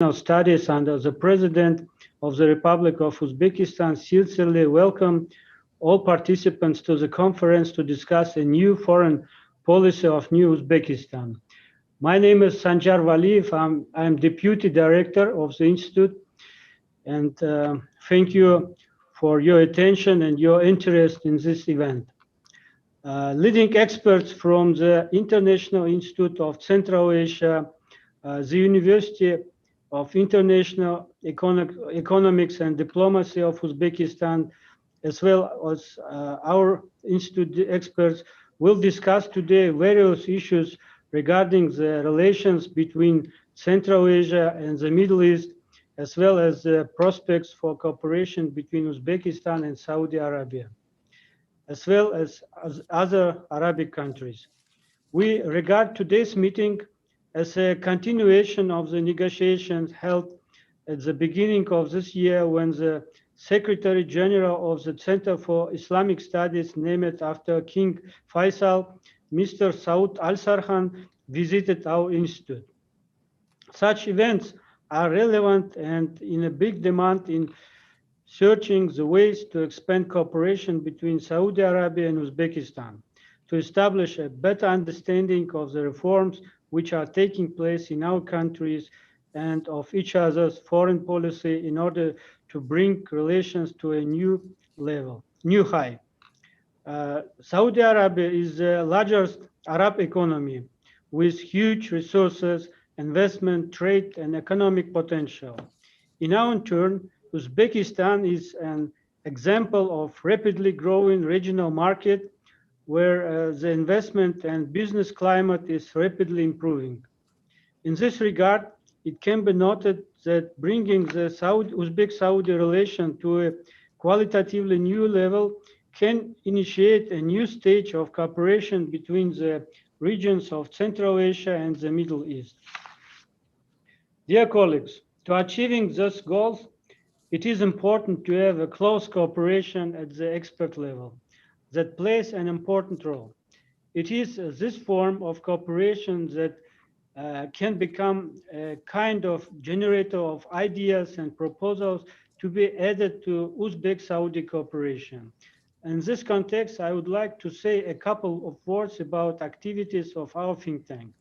Studies under the President of the Republic of Uzbekistan sincerely welcome all participants to the conference to discuss a new foreign policy of New Uzbekistan. My name is Sanjar Valiyev. I'm Deputy Director of the Institute, and thank you for your attention and your interest in this event. Leading experts from the International Institute of Central Asia, the University of International Economics and Diplomacy of Uzbekistan, as well as our institute experts, will discuss today various issues regarding the relations between Central Asia and the Middle East, as well as the prospects for cooperation between Uzbekistan and Saudi Arabia, as well as other Arabic countries. We regard today's meeting as a continuation of the negotiations held at the beginning of this year when the Secretary General of the Center for Islamic Studies, named after King Faisal, Mr. Saud Al-Sarhan, visited our institute. Such events are relevant and in a big demand in searching the ways to expand cooperation between Saudi Arabia and Uzbekistan, to establish a better understanding of the reforms which are taking place in our countries and of each other's foreign policy in order to bring relations to a new level, new high. Saudi Arabia is the largest Arab economy with huge resources, investment, trade, and economic potential. In our turn, Uzbekistan is an example of rapidly growing regional market where the investment and business climate is rapidly improving. In this regard, it can be noted that bringing the Uzbek-Saudi relation to a qualitatively new level can initiate a new stage of cooperation between the regions of Central Asia and the Middle East. Dear colleagues, to achieving these goals, it is important to have a close cooperation at the expert level that plays an important role. It is this form of cooperation that can become a kind of generator of ideas and proposals to be added to Uzbek-Saudi cooperation. In this context, I would like to say a couple of words about activities of our think tank.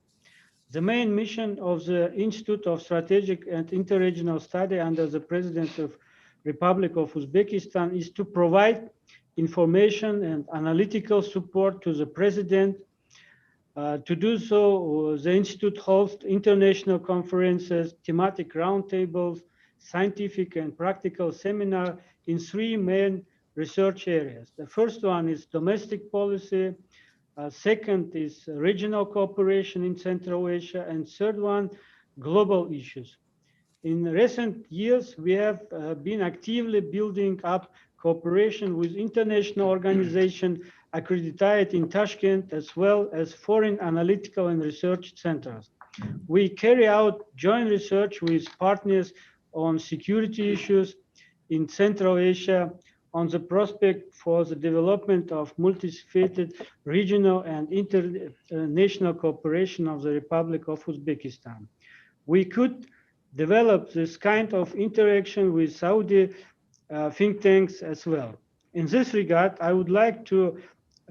The main mission of the Institute of Strategic and Interregional Study under the President of Republic of Uzbekistan is to provide information and analytical support to the President. To do so, the Institute hosts international conferences, thematic roundtables, scientific and practical seminars in three main research areas. The first one is domestic policy, second is regional cooperation in Central Asia, and third one, global issues. In recent years, we have been actively building up cooperation with international organizations accredited in Tashkent, as well as foreign analytical and research centers. We carry out joint research with partners on security issues in Central Asia, on the prospect for the development of multifaceted regional and international cooperation of the Republic of Uzbekistan. We could develop this kind of interaction with Saudi think tanks as well. In this regard, I would like to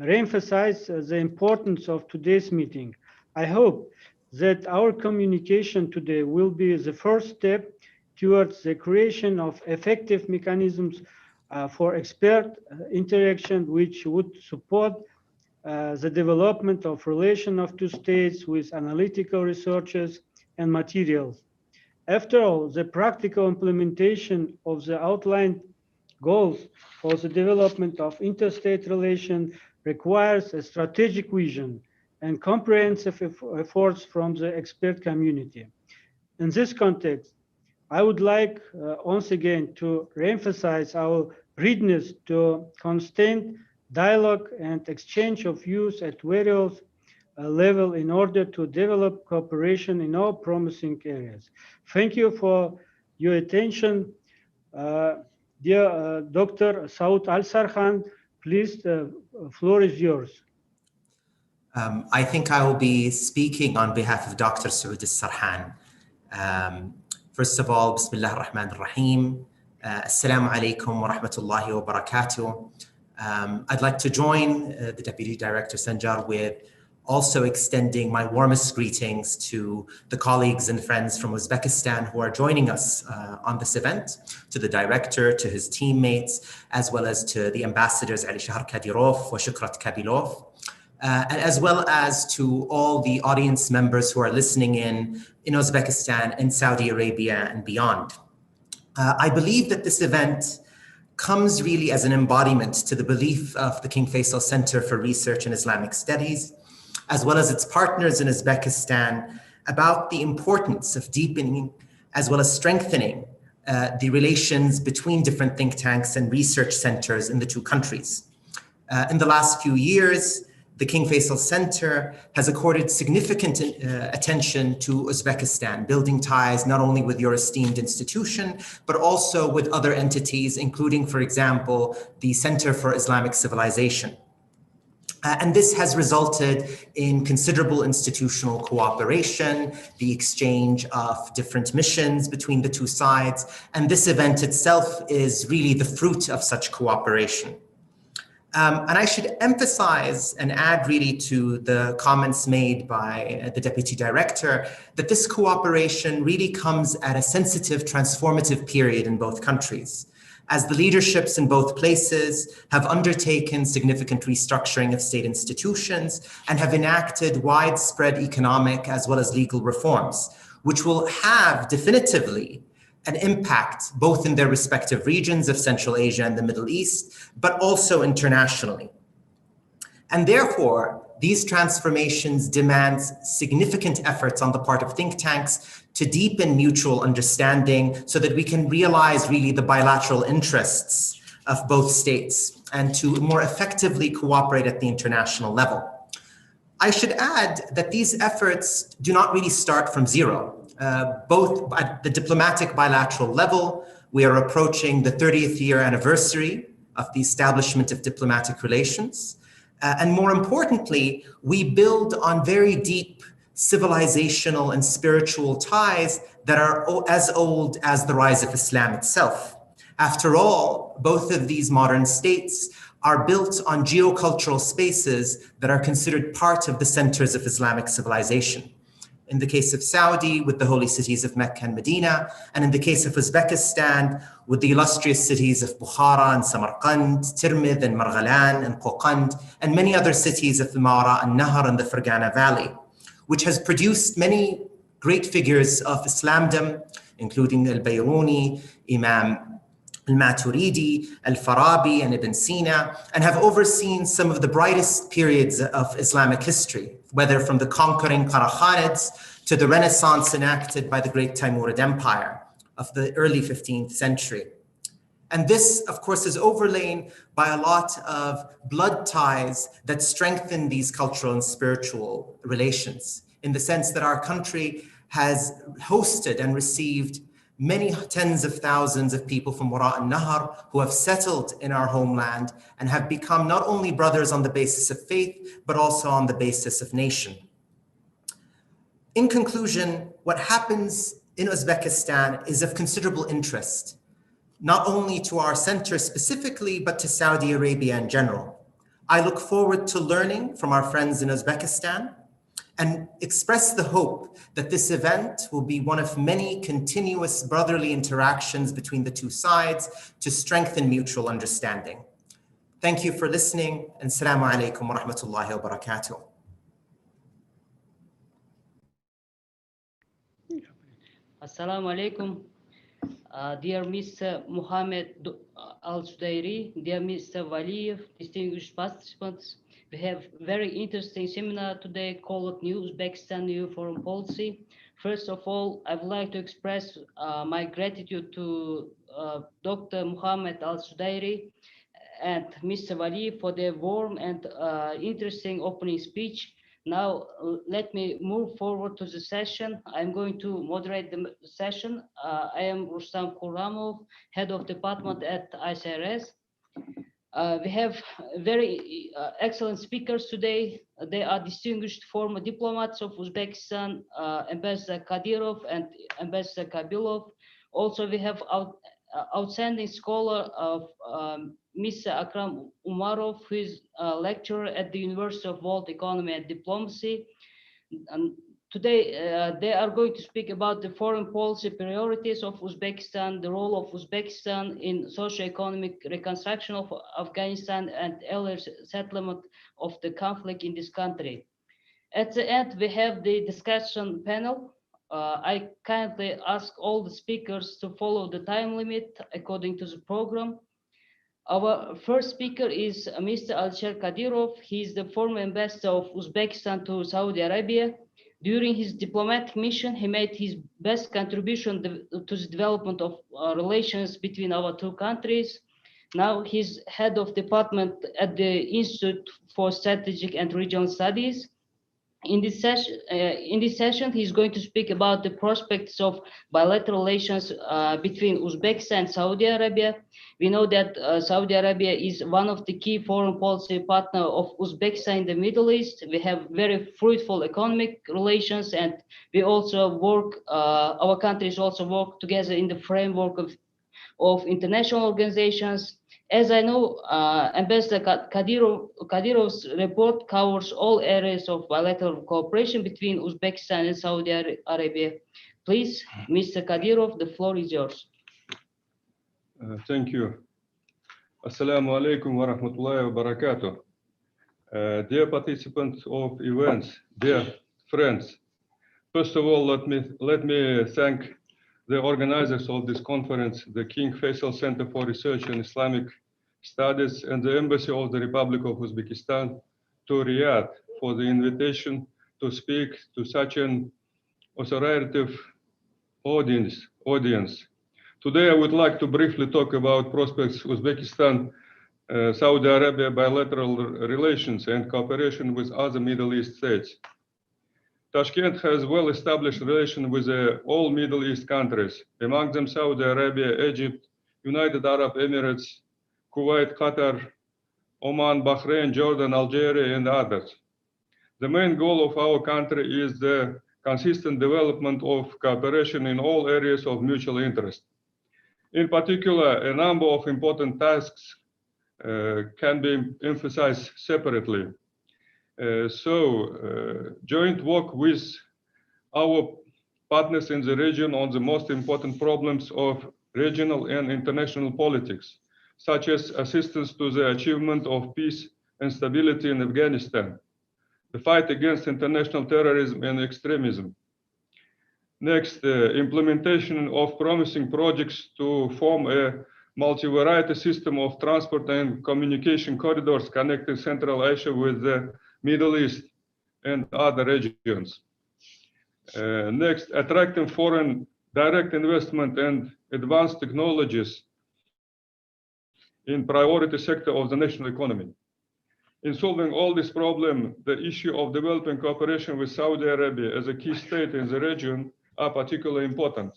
reemphasize the importance of today's meeting. I hope that our communication today will be the first step towards the creation of effective mechanisms for expert interaction, which would support the development of relation of two states with analytical researches and materials. After all, the practical implementation of the outlined goals for the development of interstate relations requires a strategic vision and comprehensive efforts from the expert community. In this context, I would like once again to reemphasize our readiness to constant dialogue and exchange of views at various levels in order to develop cooperation in all promising areas. Thank you for your attention. Dear Dr. Saud Al-Sarhan, please, the floor is yours. I think I will be speaking on behalf of Dr. Saud Al-Sarhan. First of all, Bismillah ar-Rahman ar-Rahim. Assalamu alaikum wa rahmatullahi wa barakatuh. I'd like to join the Deputy Director Sanjar with also extending my warmest greetings to the colleagues and friends from Uzbekistan who are joining us on this event, to the director, to his teammates, as well as to the ambassadors Ali Shahar Kadyrov wa Shukrat Kabilov, and as well as to all the audience members who are listening in Uzbekistan and Saudi Arabia and beyond. I believe that this event comes really as an embodiment to the belief of the King Faisal Center for Research in Islamic Studies, as well as its partners in Uzbekistan, about the importance of deepening as well as strengthening the relations between different think tanks and research centers in the two countries. In the last few years, the King Faisal Center has accorded significant attention to Uzbekistan, building ties not only with your esteemed institution, but also with other entities, including, for example, the Center for Islamic Civilization. And this has resulted in considerable institutional cooperation, the exchange of different missions between the two sides, and this event itself is really the fruit of such cooperation. And I should emphasize and add really to the comments made by the Deputy Director that this cooperation really comes at a sensitive, transformative period in both countries, as the leaderships in both places have undertaken significant restructuring of state institutions and have enacted widespread economic as well as legal reforms, which will have definitively an impact both in their respective regions of Central Asia and the Middle East, but also internationally. And therefore, these transformations demand significant efforts on the part of think tanks to deepen mutual understanding so that we can realize really the bilateral interests of both states and to more effectively cooperate at the international level. I should add that these efforts do not really start from zero. Both at the diplomatic bilateral level, we are approaching the 30th year anniversary of the establishment of diplomatic relations. And more importantly, we build on very deep civilizational and spiritual ties that are as old as the rise of Islam itself. After all, both of these modern states are built on geocultural spaces that are considered part of the centers of Islamic civilization. In the case of Saudi, with the holy cities of Mecca and Medina, and in the case of Uzbekistan, with the illustrious cities of Bukhara and Samarkand, Tirmidh and Marghalan and Kokand, and many other cities of the Mara and Nahar and the Fergana Valley, which has produced many great figures of Islamdom, including Al-Bayruni, Imam Al-Maturidi, Al-Farabi, and Ibn Sina, and have overseen some of the brightest periods of Islamic history, whether from the conquering Qarakhanids to the Renaissance enacted by the great Timurid Empire of the early 15th century. And this, of course, is overlain by a lot of blood ties that strengthen these cultural and spiritual relations, in the sense that our country has hosted and received many tens of thousands of people from Wara al-Nahar who have settled in our homeland and have become not only brothers on the basis of faith, but also on the basis of nation. In conclusion, what happens in Uzbekistan is of considerable interest, not only to our center specifically, but to Saudi Arabia in general. I look forward to learning from our friends in Uzbekistan and express the hope that this event will be one of many continuous brotherly interactions between the two sides to strengthen mutual understanding. Thank you for listening, and Assalamu alaikum wa rahmatullahi wa barakatuh. Assalamu alaikum. Dear Mr. Mohammed Al-Sudairi, dear Mr. Waliyev, distinguished participants, we have very interesting seminar today called New Uzbekistan New Foreign Policy. First of all, I would like to express my gratitude to Dr. Mohammed Al-Sudairi and Mr. Waliyev for their warm and interesting opening speech. Now, let me move forward to the session. I'm going to moderate the session. I am Rustam Khurramov, Head of Department at ICRS. We have very excellent speakers today. They are distinguished former diplomats of Uzbekistan, Ambassador Kadyrov and Ambassador Kabilov. Also, we have outstanding scholar of Mr. Akram Umarov, who is a lecturer at the University of World Economy and Diplomacy. And today, they are going to speak about the foreign policy priorities of Uzbekistan, the role of Uzbekistan in socio-economic reconstruction of Afghanistan, and earlier settlement of the conflict in this country. At the end, we have the discussion panel. I kindly ask all the speakers to follow the time limit according to the program. Our first speaker is Mr. Alisher Kadyrov. He is the former ambassador of Uzbekistan to Saudi Arabia. During his diplomatic mission, he made his best contribution to the development of relations between our two countries. Now he's head of department at the Institute for Strategic and Regional Studies. In this session, he's going to speak about the prospects of bilateral relations between Uzbekistan and Saudi Arabia. We know that Saudi Arabia is one of the key foreign policy partner of Uzbekistan in the Middle East. We have very fruitful economic relations, and we also work, our countries also work together in the framework of international organizations. As I know, Ambassador Kadyrov's report covers all areas of bilateral cooperation between Uzbekistan and Saudi Arabia. Please, Mr. Kadyrov, the floor is yours. Thank you. Assalamu alaikum wa rahmatullahi wa barakatuh. Dear participants of events, dear friends, first of all, let me thank the organizers of this conference, the King Faisal Center for Research in Islamic Studies and the Embassy of the Republic of Uzbekistan to Riyadh for the invitation to speak to such an authoritative audience. Today, I would like to briefly talk about prospects Uzbekistan, Saudi Arabia bilateral relations and cooperation with other Middle East states. Tashkent has well-established relations with all Middle East countries, among them Saudi Arabia, Egypt, United Arab Emirates, Kuwait, Qatar, Oman, Bahrain, Jordan, Algeria, and others. The main goal of our country is the consistent development of cooperation in all areas of mutual interest. In particular, a number of important tasks can be emphasized separately. Joint work with our partners in the region on the most important problems of regional and international politics, such as assistance to the achievement of peace and stability in Afghanistan, the fight against international terrorism and extremism. Next, implementation of promising projects to form a multi-variety system of transport and communication corridors connecting Central Asia with the Middle East and other regions. Next, attracting foreign direct investment and advanced technologies in priority sector of the national economy. In solving all this problem, the issue of developing cooperation with Saudi Arabia as a key state in the region are particularly important.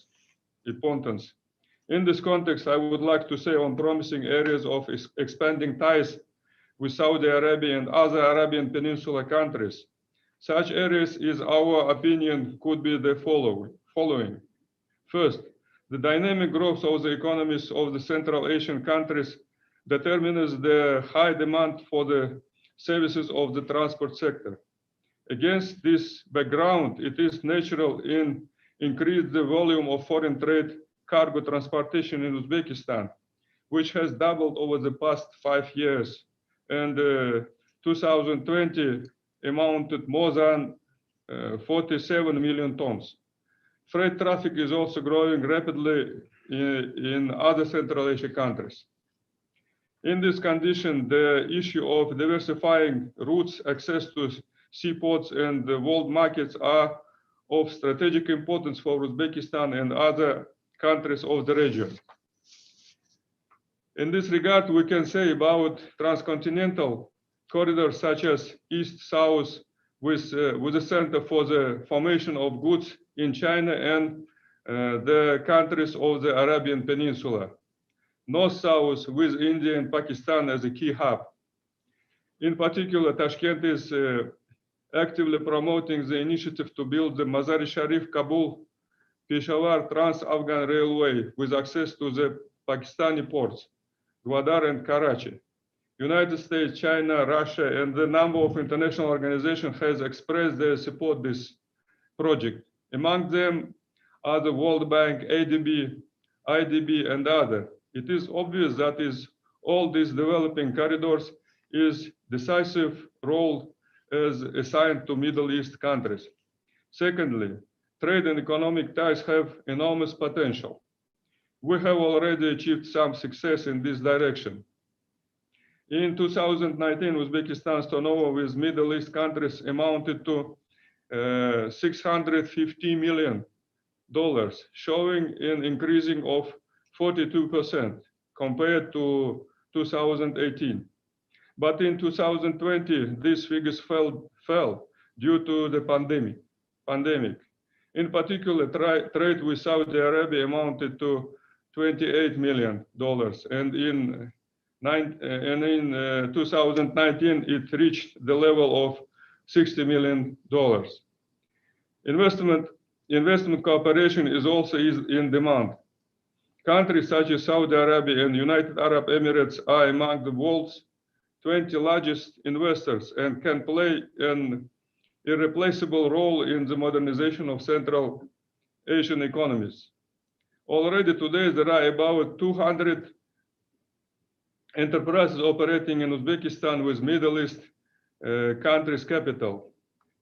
In this context, I would like to say on promising areas of expanding ties with Saudi Arabia and other Arabian Peninsula countries. Such areas, in our opinion, could be the following. First, the dynamic growth of the economies of the Central Asian countries determines the high demand for the services of the transport sector. Against this background, it is natural in increase the volume of foreign trade cargo transportation in Uzbekistan, which has doubled over the past 5 years, and 2020 amounted more than 47 million tons. Freight traffic is also growing rapidly in other Central Asia countries. In this condition, the issue of diversifying routes, access to seaports and the world markets are of strategic importance for Uzbekistan and other countries of the region. In this regard, we can say about transcontinental corridors such as East-South with the Center for the Formation of Goods in China and the countries of the Arabian Peninsula. north-south with India and Pakistan as a key hub. In particular, Tashkent is actively promoting the initiative to build the Mazar-e-Sharif-Kabul Peshawar Trans-Afghan Railway with access to the Pakistani ports, Gwadar and Karachi. United States, China, Russia, and a number of international organizations has expressed their support this project. Among them are the World Bank, ADB, IDB, and others. It is obvious that all these developing corridors is decisive role as assigned to Middle East countries. Secondly, trade and economic ties have enormous potential. We have already achieved some success in this direction. In 2019, Uzbekistan's turnover with Middle East countries amounted to $650 million, showing an increasing of 42% compared to 2018. But in 2020, these figures fell due to the pandemic. In particular, trade with Saudi Arabia amounted to $28 million, and in 2019, it reached the level of $60 million. Investment cooperation is also in demand. Countries such as Saudi Arabia and United Arab Emirates are among the world's 20 largest investors and can play an irreplaceable role in the modernization of Central Asian economies. Already today, there are about 200 enterprises operating in Uzbekistan with Middle East countries' capital.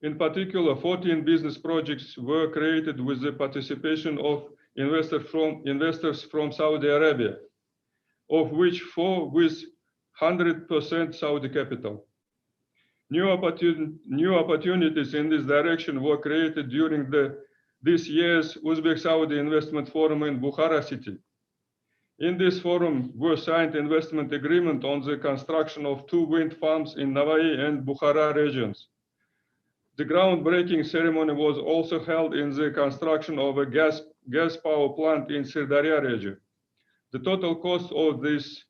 In particular, 14 business projects were created with the participation of investors from Saudi Arabia, of which 4 with 100% Saudi capital. New opportunities in this direction were created during this year's Uzbek-Saudi Investment Forum in Bukhara city. In this forum were signed investment agreement on the construction of 2 wind farms in Navai and Bukhara regions. The groundbreaking ceremony was also held in the construction of a gas power plant in Sirdarya region. The total cost of these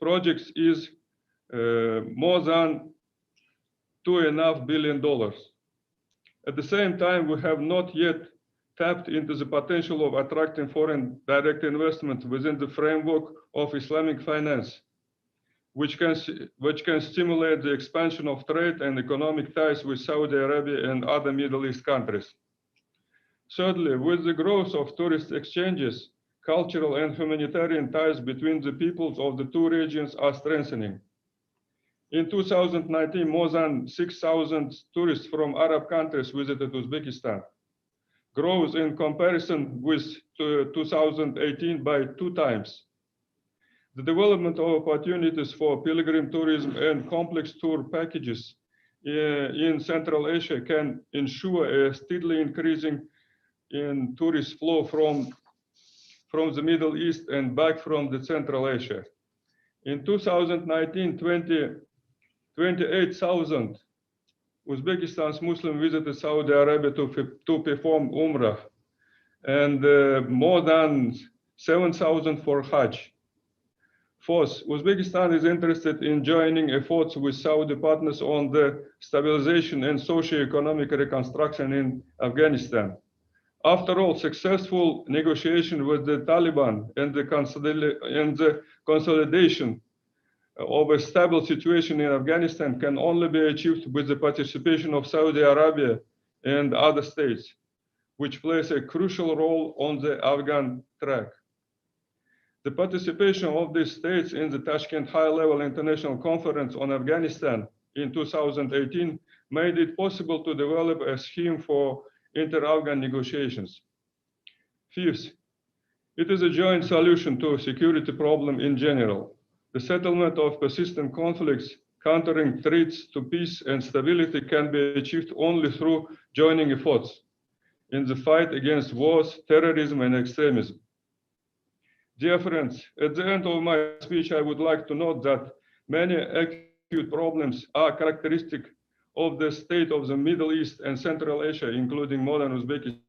projects is more than $2.5 billion. At the same time, we have not yet tapped into the potential of attracting foreign direct investment within the framework of Islamic finance, which can stimulate the expansion of trade and economic ties with Saudi Arabia and other Middle East countries. Thirdly, with the growth of tourist exchanges, cultural and humanitarian ties between the peoples of the 2 regions are strengthening. In 2019, more than 6,000 tourists from Arab countries visited Uzbekistan, growth in comparison with 2018 by 2 times. The development of opportunities for pilgrim tourism and complex tour packages in Central Asia can ensure a steadily increasing in tourist flow from the Middle East and back from the Central Asia. In 2019, 28,000 Uzbekistan's Muslims visited Saudi Arabia to perform Umrah, and more than 7,000 for Hajj. Fourth, Uzbekistan is interested in joining efforts with Saudi partners on the stabilization and socio-economic reconstruction in Afghanistan. After all, successful negotiation with the Taliban and the consolidation of a stable situation in Afghanistan can only be achieved with the participation of Saudi Arabia and other states, which plays a crucial role on the Afghan track. The participation of these states in the Tashkent High-Level International Conference on Afghanistan in 2018 made it possible to develop a scheme for inter-Afghan negotiations. Fifth, it is a joint solution to a security problem in general. The settlement of persistent conflicts, countering threats to peace and stability can be achieved only through joining efforts in the fight against wars, terrorism, and extremism. Dear friends, at the end of my speech, I would like to note that many acute problems are characteristic of the state of the Middle East and Central Asia, including modern Uzbekistan.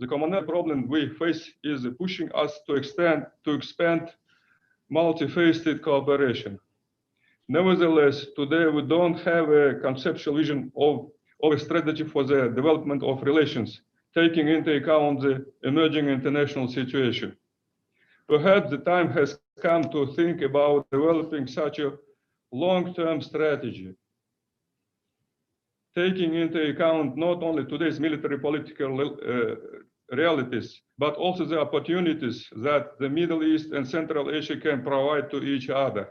The common problem we face is pushing us to expand multi-faceted cooperation. Nevertheless, today we don't have a conceptual vision of a strategy for the development of relations, taking into account the emerging international situation. Perhaps the time has come to think about developing such a long-term strategy, taking into account not only today's military political realities, but also the opportunities that the Middle East and Central Asia can provide to each other.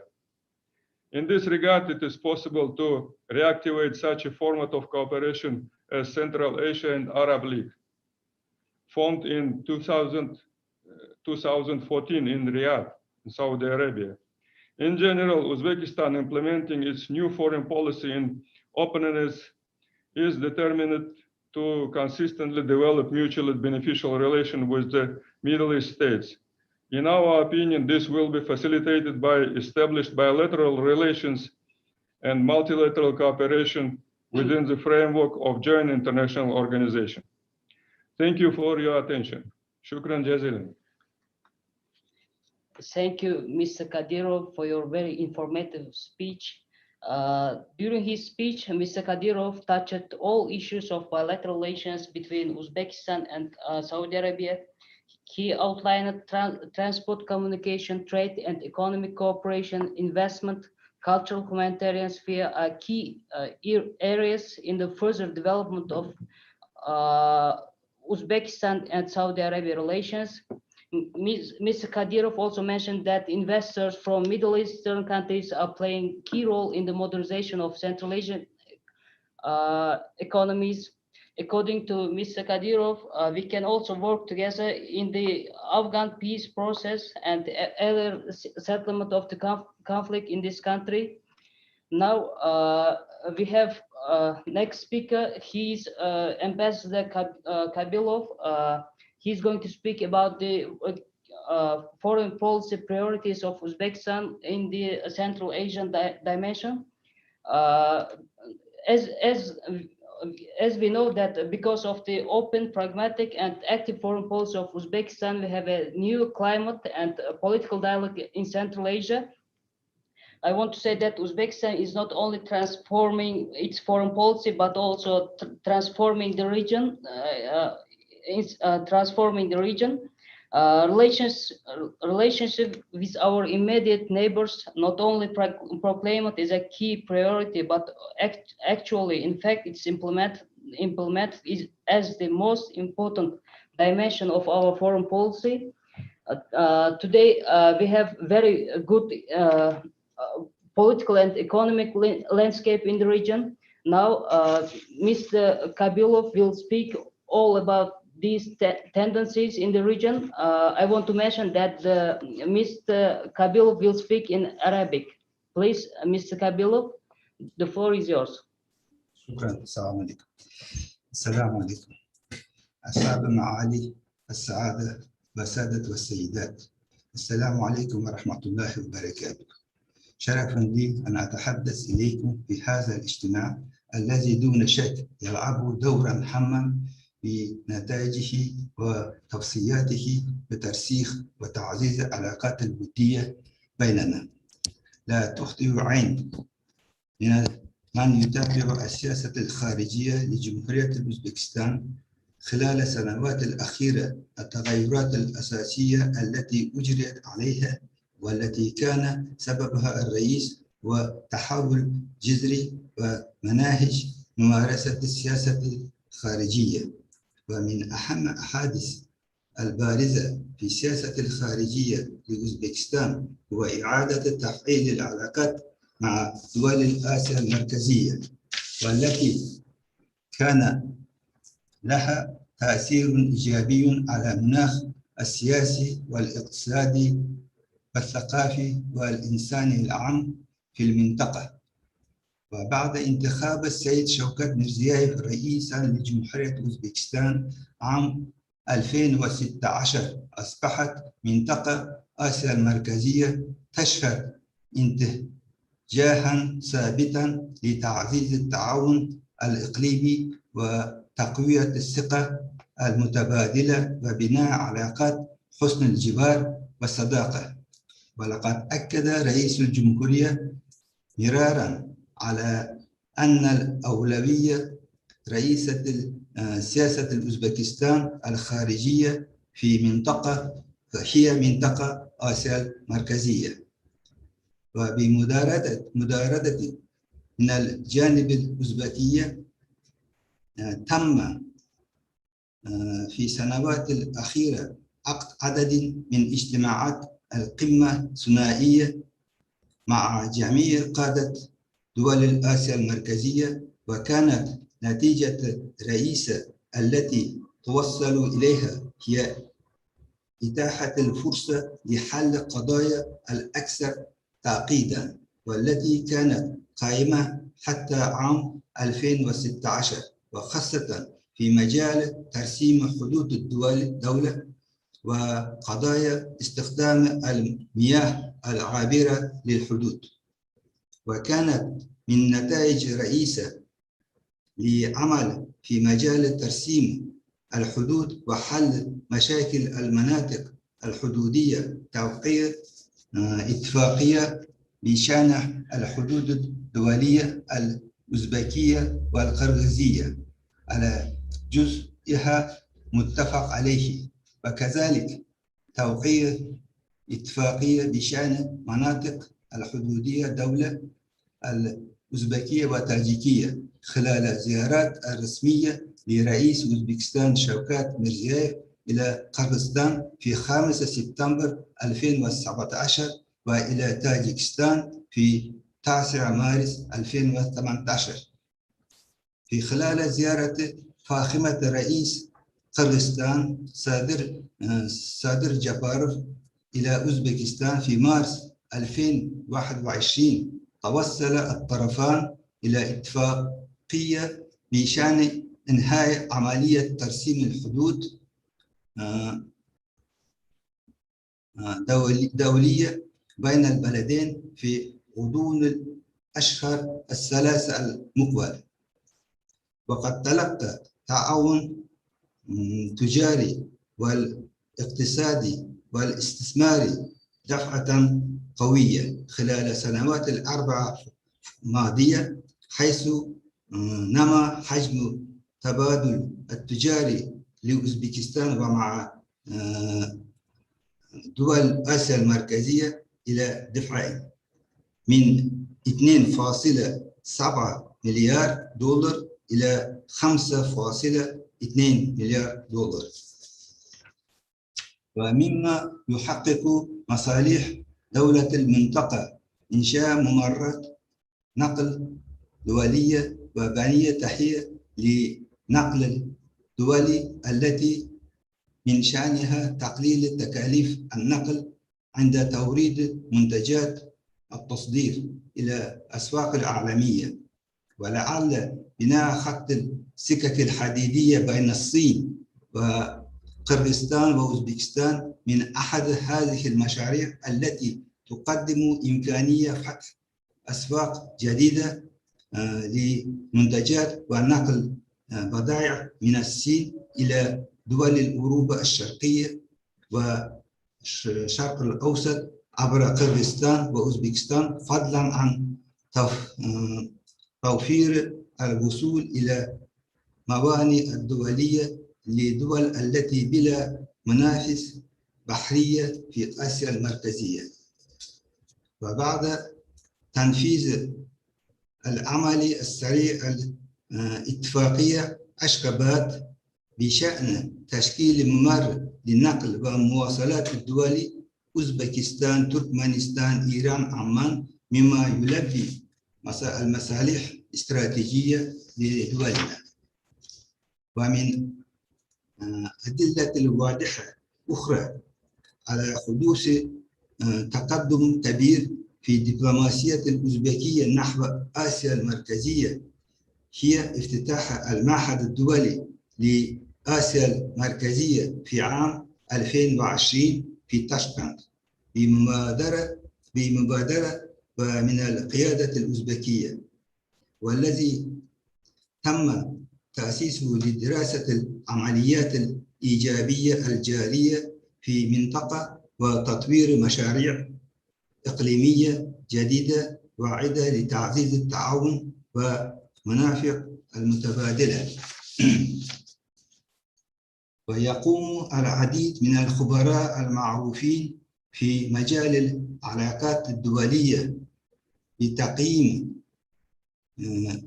In this regard, it is possible to reactivate such a format of cooperation as Central Asia and Arab League, formed in 2014 in Riyadh, in Saudi Arabia. In general, Uzbekistan implementing its new foreign policy in openness is determined to consistently develop mutually beneficial relations with the Middle East states. In our opinion, this will be facilitated by established bilateral relations and multilateral cooperation within the framework of joint international organization. Thank you for your attention. Shukran jazilan. Thank you, Mr. Kadyrov, for your very informative speech. During his speech, Mr. Kadyrov touched all issues of bilateral relations between Uzbekistan and Saudi Arabia. He outlined transport, communication, trade, and economic cooperation, investment, cultural, humanitarian sphere are key areas in the further development of Uzbekistan and Saudi Arabia relations. Mr. Kadyrov also mentioned that investors from Middle Eastern countries are playing a key role in the modernization of Central Asian economies. According to Mr. Kadyrov, we can also work together in the Afghan peace process and other settlement of the conflict in this country. Now we have next speaker. He's Ambassador Kabilov. He's going to speak about the foreign policy priorities of Uzbekistan in the Central Asian dimension. As we know that because of the open, pragmatic, and active foreign policy of Uzbekistan, we have a new climate and political dialogue in Central Asia. I want to say that Uzbekistan is not only transforming its foreign policy, but also transforming the region. Relationship with our immediate neighbors not only proclaimed as a key priority, but actually, in fact, it's implemented as the most important dimension of our foreign policy. Today, we have very good political and economic landscape in the region. Now, Mr. Kabilov will speak all about these tendencies in the region. I want to mention that Mr. Kabilov will speak in Arabic. Please, Mr. Kabilov, the floor is yours. شكرا. السلام عليكم. السلام عليكم. أصحاب المعالي السعادة والسادة والسيدات. السلام عليكم ورحمة الله وبركاته. شرف لي أن أتحدث إليكم في هذا الاجتماع الذي دون شك يلعب دورا هاما بنتائجه وتوصياته بترسيخ وتعزيز العلاقات الودية بيننا. لا تخطئ عين من يتابع السياسة الخارجية لجمهورية أوزبكستان خلال السنوات الأخيرة التغيرات الأساسية التي أجريت عليها والتي كان سببها الرئيس وتحول جذري ومناهج ممارسة السياسة الخارجية. ومن أهم الأحاديث البارزة في السياسة الخارجية لأوزبكستان هو إعادة تفعيل العلاقات مع دول آسيا المركزية، والتي كان لها تأثير إيجابي على المناخ السياسي والاقتصادي والثقافي والإنساني العام في المنطقة. وبعد انتخاب السيد شوكت ميرزيايف رئيساً لجمهورية أوزبكستان عام 2016 أصبحت منطقة آسيا المركزية تشهد اتجاهاً ثابتاً لتعزيز التعاون الإقليمي وتقوية الثقة المتبادلة وبناء علاقات حسن الجوار والصداقة. ولقد أكد رئيس الجمهورية مرارا على أن الأولوية رئيسة سياسة الأوزبكستان الخارجية في منطقة هي منطقة آسيا المركزية. وبمداردة من الجانب الأوزبكي تم في السنوات الأخيرة عقد عدد من اجتماعات القمة ثنائية مع جميع قادة دول آسيا المركزية، وكانت نتيجة الرئيسة التي توصلوا إليها هي إتاحة الفرصة لحل القضايا الأكثر تعقيداً والتي كانت قائمة حتى عام 2016، وخاصة في مجال ترسيم حدود الدولة وقضايا استخدام المياه العابرة للحدود. وكانت من نتائج رئيسة لعمل في مجال ترسيم الحدود وحل مشاكل المناطق الحدودية توقيع اتفاقية بشأن الحدود الدولية الأوزبكية والقرغيزية على جزئها متفق عليه، وكذلك توقيع اتفاقية بشأن مناطق الحدودية دولة الأوزبكية وتاجيكية خلال الزيارات الرسمية لرئيس أوزبكستان شوكات ميرزييف إلى قرغيزستان في 5 سبتمبر 2017 وإلى تاجيكستان في 9 مارس 2018. في خلال زيارة فاخمة رئيس قرغيزستان صادر جاباروف إلى أوزبكستان في مارس 2021 توصل الطرفان إلى اتفاقية بشأن إنهاء عملية ترسيم الحدود دولية بين البلدين في غضون الأشهر الثلاثة المقبلة. وقد تلقى تعاون تجاري والاقتصادي والاستثماري دفعة قوية خلال السنوات الأربع الماضية، حيث نما حجم التبادل التجاري لأوزبكستان ومع دول آسيا المركزية إلى دفعين من 2.7 مليار دولار إلى 5.2 مليار دولار، ومما يحقق مصالح دولة المنطقة إنشاء ممرات نقل دولية وبنية تحية لنقل الدول التي من شأنها تقليل تكاليف النقل عند توريد منتجات التصدير إلى الأسواق العالمية. ولعل بناء خط السكك الحديدية بين الصين وقرغيزستان وأوزبكستان من أحد هذه المشاريع التي تقدم إمكانية فتح أسواق جديدة لمنتجات ونقل بضائع من الصين إلى دول أوروبا الشرقية والشرق الأوسط عبر قرغيزستان وأوزبكستان، فضلا عن توفير الوصول إلى موانئ الدولية لدول التي بلا منافس بحرية في آسيا المركزية. وبعد تنفيذ العمل السريع الاتفاقية أشخاباد بشأن تشكيل ممر للنقل ومواصلات الدول أوزبكستان، تركمانستان، إيران، عمان، مما يلبي المصالح الاستراتيجية لدولنا. ومن أدلة الواضحة أخرى على حدوث تقدم كبير في دبلوماسية الأوزبكية نحو آسيا المركزية هي افتتاح المعهد الدولي لآسيا المركزية في عام 2020 في طاشقند بمبادرة من القيادة الأوزبكية، والذي تم تأسيسه لدراسة العمليات الإيجابية الجارية في منطقة وتطوير مشاريع إقليمية جديدة واعدة لتعزيز التعاون ومنافع المتبادلة. ويقوم العديد من الخبراء المعروفين في مجال العلاقات الدولية بتقييم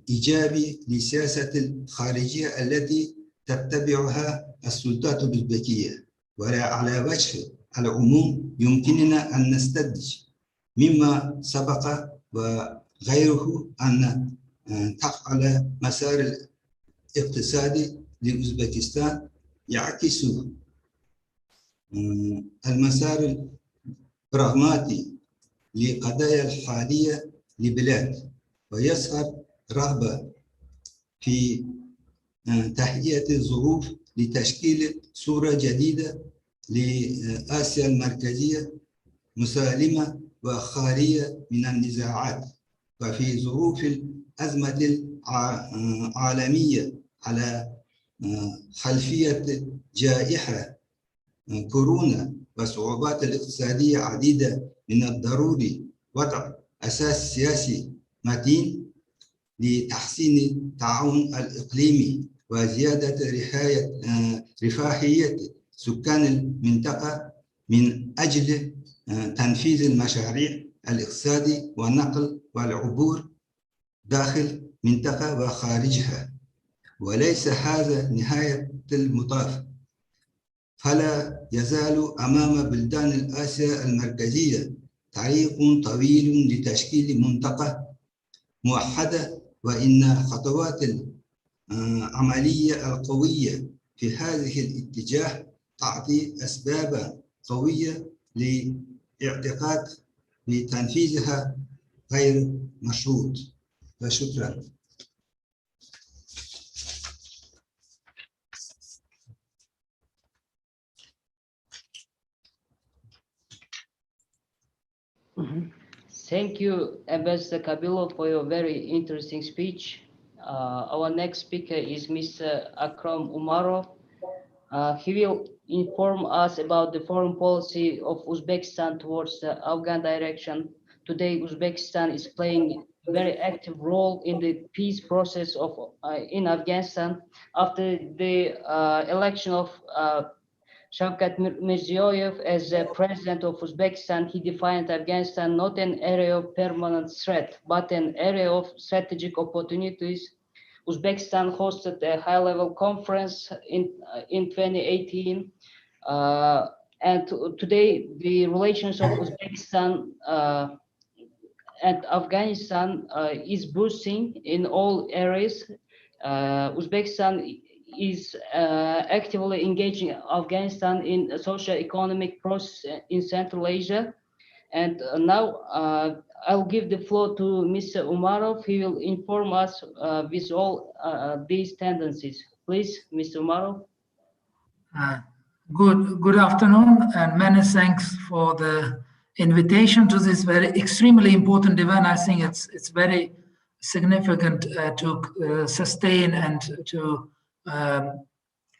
إيجابي للسياسة الخارجية التي تتبعها السلطات الأوزبكية. وعلى وجه العموم يمكننا أن نستنتج مما سبق وغيره أن تفعل مسار الاقتصادي لأوزبكستان يعكس المسار البراغماتي لقضايا الحالية للبلاد، ويظهر رغبة في تهيئة الظروف لتشكيل صورة جديدة لآسيا المركزية مسالمة وخالية من النزاعات. وفي ظروف الأزمة العالمية على خلفية جائحة كورونا وصعوبات الاقتصادية عديدة، من الضروري وضع أساس سياسي متين لتحسين التعاون الإقليمي وزيادة رفاهية سكان المنطقة من أجل تنفيذ المشاريع الاقتصادي والنقل والعبور داخل منطقة وخارجها. وليس هذا نهاية المطاف، فلا يزال أمام بلدان آسيا المركزية طريق طويل لتشكيل منطقة موحدة، وإن خطوات العملية القوية في هذه الاتجاه تعطي أسبابا قوية لاعتقاد بتنفيذها غير مشروط. وشكرا. Thank you, Ambassador Kabilo, for your very interesting speech. Our next speaker is Mr. Akram Umarov. He will inform us about the foreign policy of Uzbekistan towards the Afghan direction. Today, Uzbekistan is playing a very active role in the peace process in Afghanistan. After the election of Shavkat Mirziyoyev as president of Uzbekistan, he defined Afghanistan not an area of permanent threat, but an area of strategic opportunities. Uzbekistan hosted a high-level conference in 2018, and today the relations of Uzbekistan and Afghanistan is boosting in all areas. Uzbekistan is actively engaging Afghanistan in a socio-economic process in Central Asia. And now I'll give the floor to Mr. Umarov. He will inform us with all these tendencies. Please, Mr. Umarov. Good afternoon, and many thanks for the invitation to this very extremely important event. I think it's very significant to sustain and to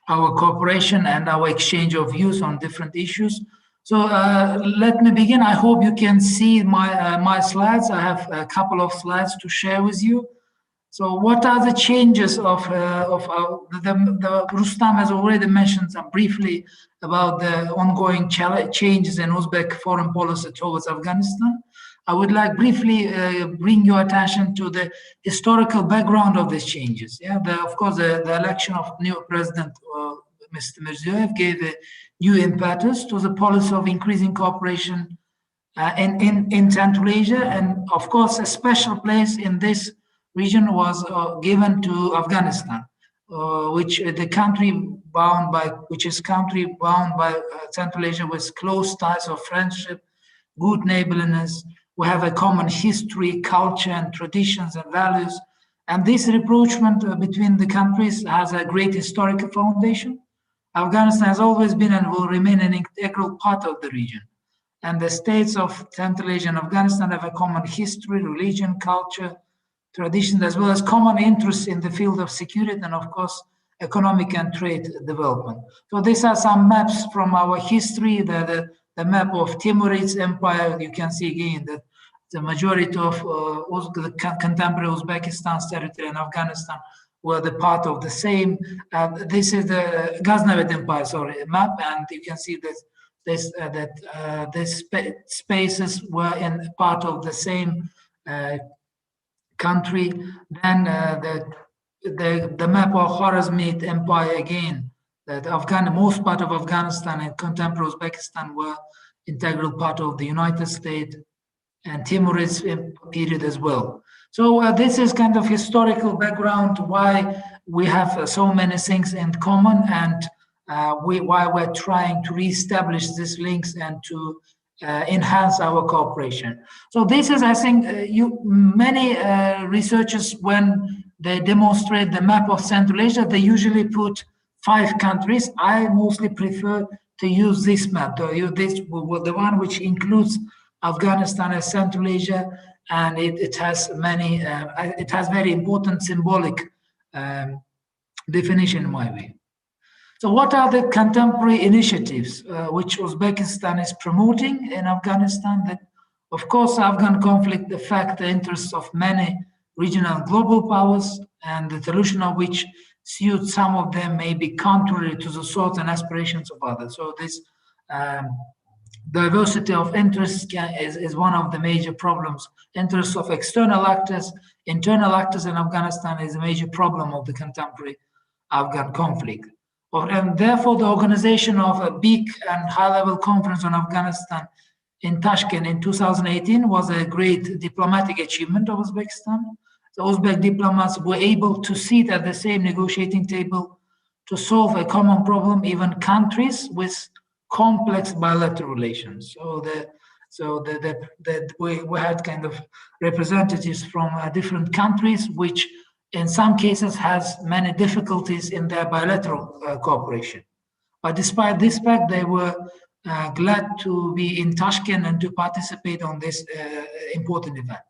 our cooperation and our exchange of views on different issues. So let me begin. I hope you can see my slides. I have a couple of slides to share with you. So what are the changes Rustam has already mentioned briefly about the ongoing changes in Uzbek foreign policy towards Afghanistan. I would like briefly bring your attention to the historical background of these changes. Yeah, of course, the election of new president, Mr. Mirziyoyev, gave a new impetus to the policy of increasing cooperation in Central Asia, and of course, a special place in this region was given to Afghanistan, which is country bound by Central Asia with close ties of friendship, good neighborliness. We have a common history, culture, and traditions and values. And this rapprochement between the countries has a great historical foundation. Afghanistan has always been and will remain an integral part of the region. And the states of Central Asia and Afghanistan have a common history, religion, culture, traditions, as well as common interests in the field of security and, of course, economic and trade development. So these are some maps from our history. The map of Timurids Empire. You can see again that the majority of the contemporary Uzbekistan's territory and Afghanistan were the part of the same. This is the Ghaznavid Empire, map, and you can see that these spaces were in part of the same country. Then the map of Khwarezmid Empire again, that most part of Afghanistan and contemporary Uzbekistan were integral part of the United States, and Timurids period as well. So this is kind of historical background why we have so many things in common, and why we're trying to reestablish these links and to enhance our cooperation. So this is, I think, many researchers, when they demonstrate the map of Central Asia, they usually put 5 countries. I mostly prefer to use this map, the one which includes Afghanistan as Central Asia, and it has many, it has very important symbolic definition in my way. So what are the contemporary initiatives which Uzbekistan is promoting in Afghanistan? That, of course, Afghan conflict affects the interests of many regional and global powers, and the solution of which suits some of them may be contrary to the thoughts and aspirations of others. So this diversity of interests is one of the major problems. Interests of external actors, internal actors in Afghanistan is a major problem of the contemporary Afghan conflict. And therefore, the organization of a big and high-level conference on Afghanistan in Tashkent in 2018 was a great diplomatic achievement of Uzbekistan. The Uzbek diplomats were able to sit at the same negotiating table to solve a common problem, even countries with complex bilateral relations. We had kind of representatives from different countries, which in some cases has many difficulties in their bilateral cooperation. But despite this fact, they were glad to be in Tashkent and to participate on this important event.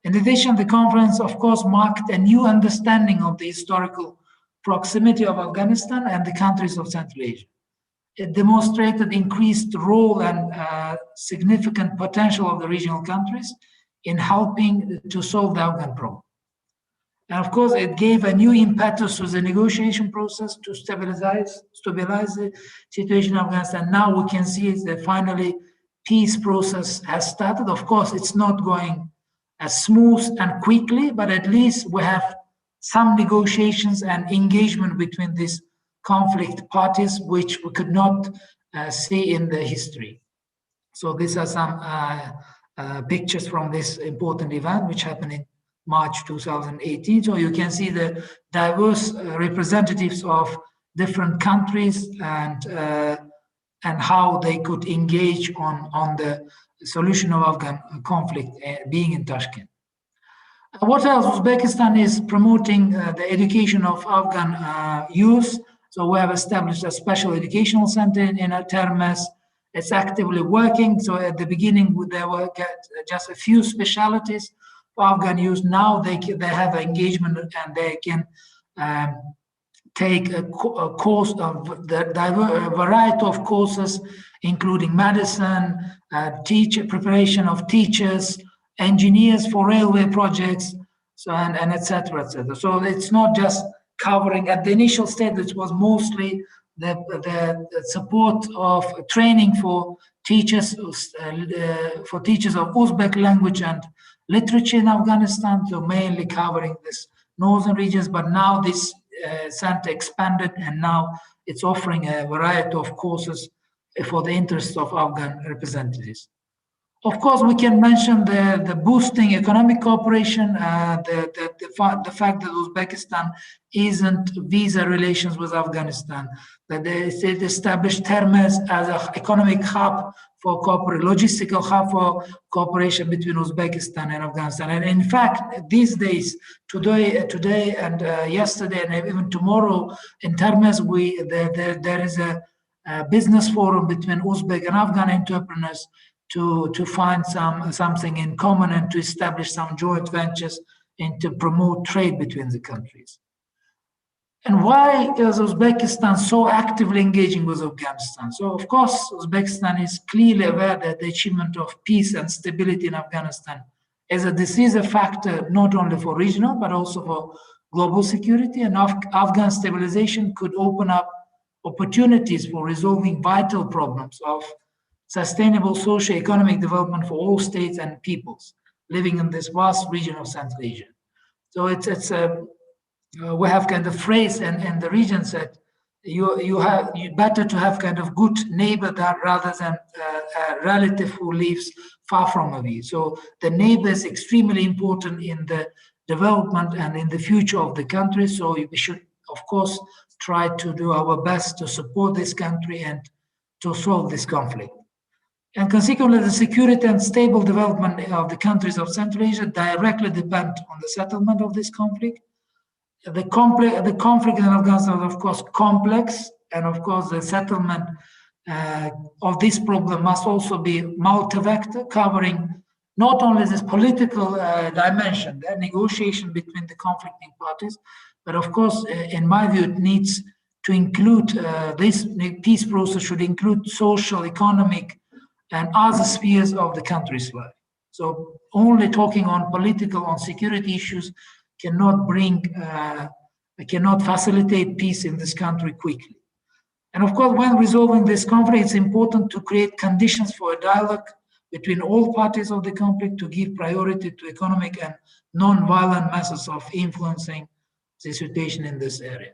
In addition, the conference, of course, marked a new understanding of the historical proximity of Afghanistan and the countries of Central Asia. It demonstrated increased role and significant potential of the regional countries in helping to solve the Afghan problem. And of course, it gave a new impetus to the negotiation process to stabilize the situation in Afghanistan. Now we can see that finally peace process has started. Of course, it's not going as smooth and quickly, but at least we have some negotiations and engagement between these conflict parties, which we could not see in the history. So these are some pictures from this important event, which happened in March 2018. So you can see the diverse representatives of different countries and how they could engage on the solution of Afghan conflict being in Tashkent. What else? Uzbekistan is promoting the education of Afghan youth. So we have established a special educational center in Termez. It's actively working. So at the beginning, there were just a few specialties for Afghan youth. Now they have engagement and they can take a course of a variety of courses, including medicine, preparation of teachers, engineers for railway projects, so and etc. etc. So it's not just covering at the initial stage. It was mostly the support of training for teachers of Uzbek language and literature in Afghanistan, so mainly covering this northern regions. But now this center expanded, and now it's offering a variety of courses for the interests of Afghan representatives. Of course, we can mention the boosting economic cooperation, the fact that Uzbekistan isn't visa relations with Afghanistan, that they established Termez as an economic hub for logistical hub for cooperation between Uzbekistan and Afghanistan. And in fact, these days, today and yesterday and even tomorrow in Termez, there is a business forum between Uzbek and Afghan entrepreneurs to find something in common and to establish some joint ventures and to promote trade between the countries. And why is Uzbekistan so actively engaging with Afghanistan? So, of course, Uzbekistan is clearly aware that the achievement of peace and stability in Afghanistan is a decisive factor not only for regional but also for global security. And Afghan stabilization could open up opportunities for resolving vital problems of sustainable socio-economic development for all states and peoples living in this vast region of Central Asia. So we have kind of phrase and the region said you better to have kind of good neighbor that rather than a relative who lives far from you. So the neighbor is extremely important in the development and in the future of the country. So we should, of course, try to do our best to support this country and to solve this conflict. And consequently, the security and stable development of the countries of Central Asia directly depend on the settlement of this conflict. The conflict in Afghanistan is, of course, complex, and of course, the settlement of this problem must also be multi-vector, covering not only this political dimension, the negotiation between the conflicting parties, but of course, in my view, it needs to include this peace process should include social, economic, and other spheres of the country's life. So only talking on political, on security issues cannot facilitate peace in this country quickly. And of course, when resolving this conflict, it's important to create conditions for a dialogue between all parties of the conflict to give priority to economic and non-violent methods of influencing the situation in this area.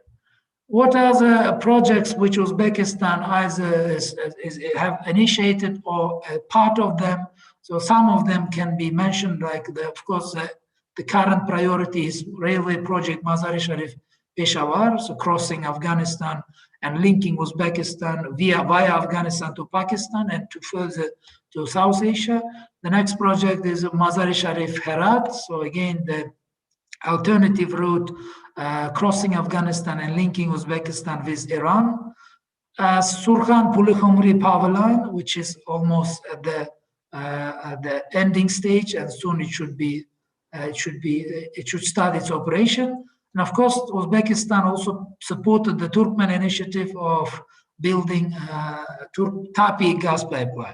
What are the projects which Uzbekistan have initiated or a part of them? So some of them can be mentioned, like of course, the current priority is railway project Mazar-e-Sharif Peshawar, so crossing Afghanistan and linking Uzbekistan via Afghanistan to Pakistan and to further to South Asia. The next project is Mazar-e-Sharif Herat. So again, the alternative route crossing Afghanistan and linking Uzbekistan with Iran. Surkhan-Puli-Khumri power line, which is almost at the ending stage, and soon it should start its operation. And of course, Uzbekistan also supported the Turkmen initiative of building Tapi gas pipeline.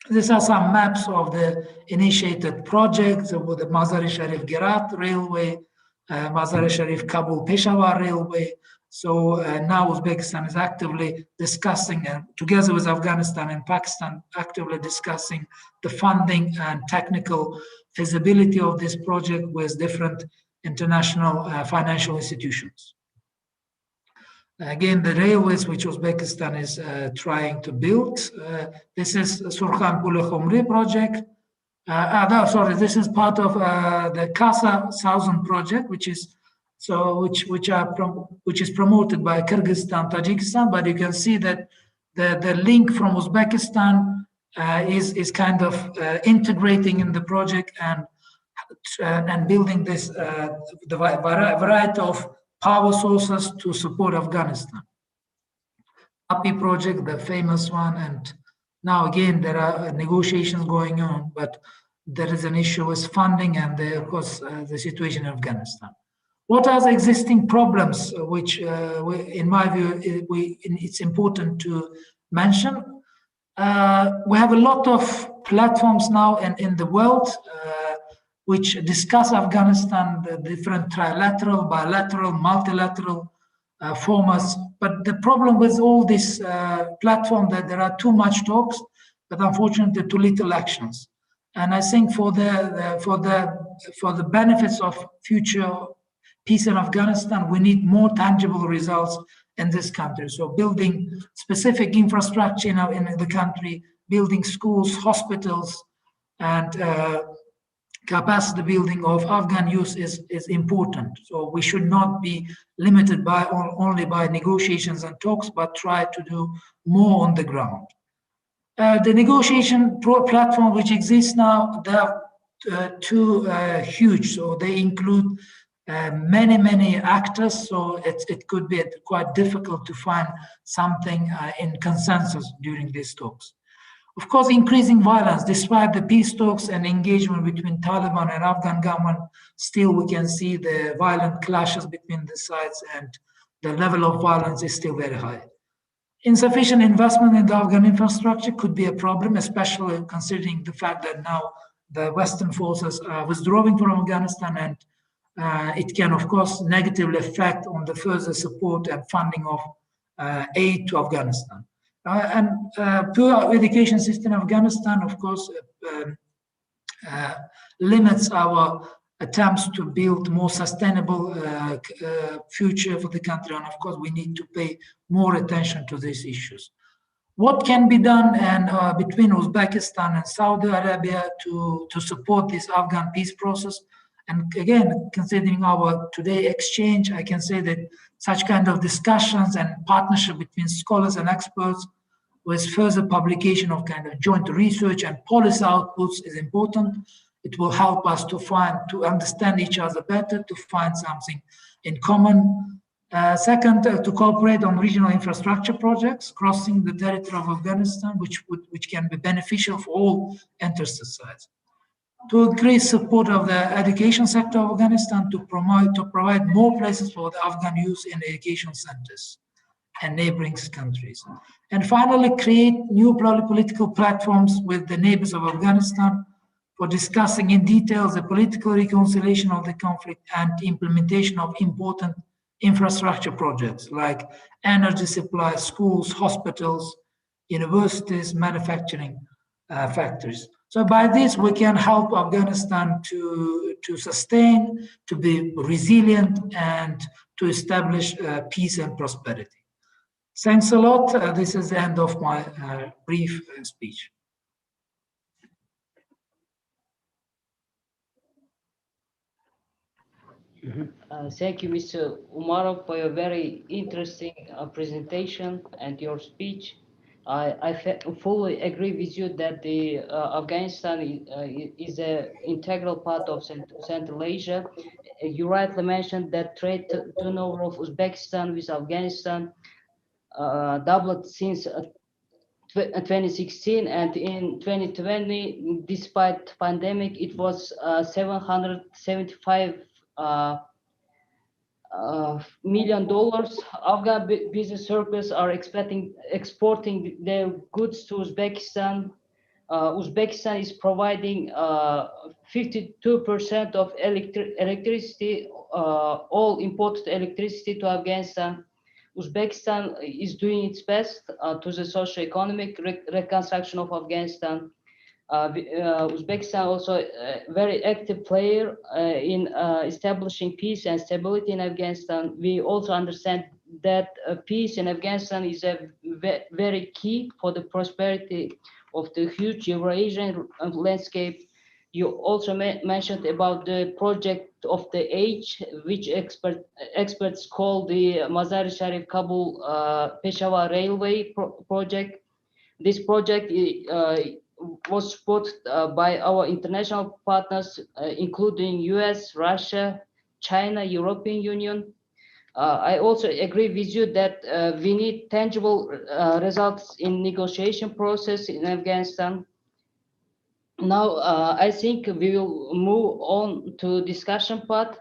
These are some maps of the initiated projects with the Mazar-e-Sharif Gerat Railway, Mazar-e-Sharif Kabul Peshawar Railway. So now Uzbekistan is actively discussing, together with Afghanistan and Pakistan, actively discussing the funding and technical feasibility of this project with different international financial institutions. Again, the railways which Uzbekistan is trying to build. This is Surkhan-Puli-Khumri project. This is part of the Kasa Southern project, which is promoted by Kyrgyzstan, Tajikistan. But you can see that the link from Uzbekistan is kind of integrating in the project and building this the variety of power sources to support Afghanistan. API project, the famous one, and now again there are negotiations going on, but there is an issue with funding and of course the situation in Afghanistan. What are the existing problems which, in my view, it's important to mention? We have a lot of platforms now in the world which discuss Afghanistan, the different trilateral, bilateral, multilateral formats. But the problem with all this platform that there are too much talks, but unfortunately too little actions. And I think for the benefits of future peace in Afghanistan, we need more tangible results in this country. So building specific infrastructure in the country, building schools, hospitals, and capacity building of Afghan youth is important. So we should not be limited only by negotiations and talks, but try to do more on the ground. The negotiation platform which exists now, they are too huge. So they include many actors. So it could be quite difficult to find something in consensus during these talks. Of course, increasing violence, despite the peace talks and engagement between Taliban and Afghan government, still we can see the violent clashes between the sides, and the level of violence is still very high. Insufficient investment in the Afghan infrastructure could be a problem, especially considering the fact that now the Western forces are withdrawing from Afghanistan, and it can, of course, negatively affect on the further support and funding of aid to Afghanistan. Poor education system in Afghanistan, of course, limits our attempts to build more sustainable future for the country. And of course, we need to pay more attention to these issues. What can be done between Uzbekistan and Saudi Arabia to support this Afghan peace process? And again, considering our today exchange, I can say that such kind of discussions and partnership between scholars and experts with further publication of kind of joint research and policy outputs is important. It will help us to understand each other better, to find something in common. Second, to cooperate on regional infrastructure projects crossing the territory of Afghanistan, which can be beneficial for all interested sides. To increase support of the education sector of Afghanistan, to provide more places for the Afghan youth in education centers and neighboring countries. And finally, create new political platforms with the neighbors of Afghanistan for discussing in detail the political reconciliation of the conflict and implementation of important infrastructure projects like energy supply, schools, hospitals, universities, manufacturing factories. So by this, we can help Afghanistan to sustain, to be resilient, and to establish peace and prosperity. Thanks a lot. This is the end of my brief speech. Thank you, Mr. Umarov, for your very interesting presentation and your speech. I fully agree with you that the Afghanistan is an integral part of Central Asia. You rightly mentioned that trade turnover of Uzbekistan with Afghanistan doubled since 2016, and in 2020, despite pandemic, it was $775 million. Afghan business circles are exporting their goods to Uzbekistan. Uzbekistan is providing 52% of electricity, all imported electricity to Afghanistan. Uzbekistan is doing its best to the socio-economic reconstruction of Afghanistan. Uzbekistan also a very active player in establishing peace and stability in Afghanistan. We also understand that peace in Afghanistan is a very key for the prosperity of the huge Eurasian landscape. You also mentioned about the project of the H, which experts call the Mazar-i-Sharif Kabul Peshawar Railway project. This project was supported by our international partners, including US, Russia, China, European Union. I also agree with you that we need tangible results in negotiation process in Afghanistan. Now, I think we will move on to discussion part.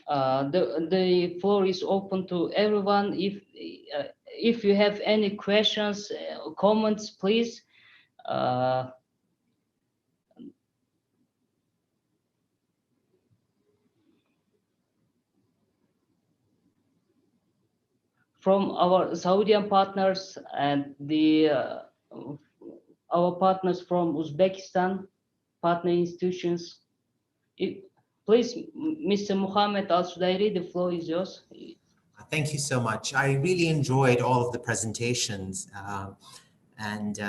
The floor is open to everyone. If you have any questions, comments, please. From our Saudian partners and our partners from Uzbekistan, partner institutions. Please, Mr. Mohammed Al-Sudairi, the floor is yours. Thank you so much. I really enjoyed all of the presentations and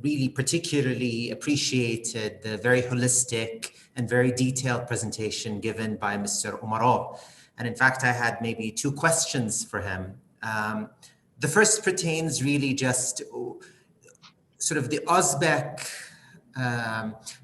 really particularly appreciated the very holistic and very detailed presentation given by Mr. Umarov. And in fact, I had maybe two questions for him. The first pertains really just sort of the Uzbek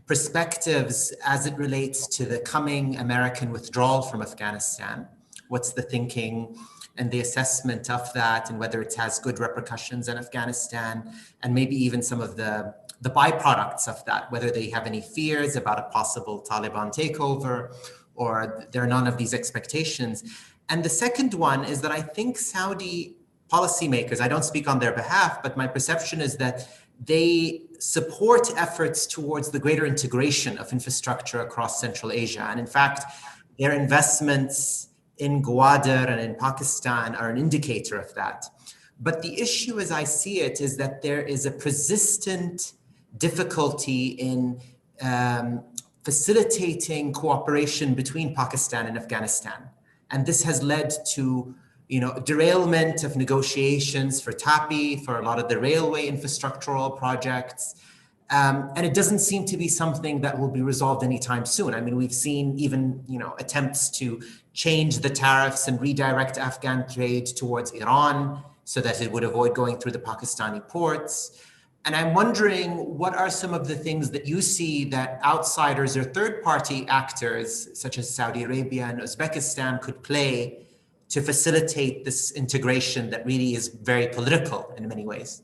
perspectives as it relates to the coming American withdrawal from Afghanistan. What's the thinking? and the assessment of that, and whether it has good repercussions in Afghanistan, and maybe even some of the byproducts of that, whether they have any fears about a possible Taliban takeover, or there are none of these expectations. And the second one is that I think Saudi policymakers, I don't speak on their behalf, but my perception is that they support efforts towards the greater integration of infrastructure across Central Asia. And in fact, their investments in Gwadar and in Pakistan are an indicator of that. But the issue, as I see it, is that there is a persistent difficulty in facilitating cooperation between Pakistan and Afghanistan. And this has led to derailment of negotiations for TAPI, for a lot of the railway infrastructural projects. And it doesn't seem to be something that will be resolved anytime soon. I mean, we've seen even attempts to change the tariffs and redirect Afghan trade towards Iran so that it would avoid going through the Pakistani ports. And I'm wondering, what are some of the things that you see that outsiders or third-party actors, such as Saudi Arabia and Uzbekistan, could play to facilitate this integration that really is very political in many ways?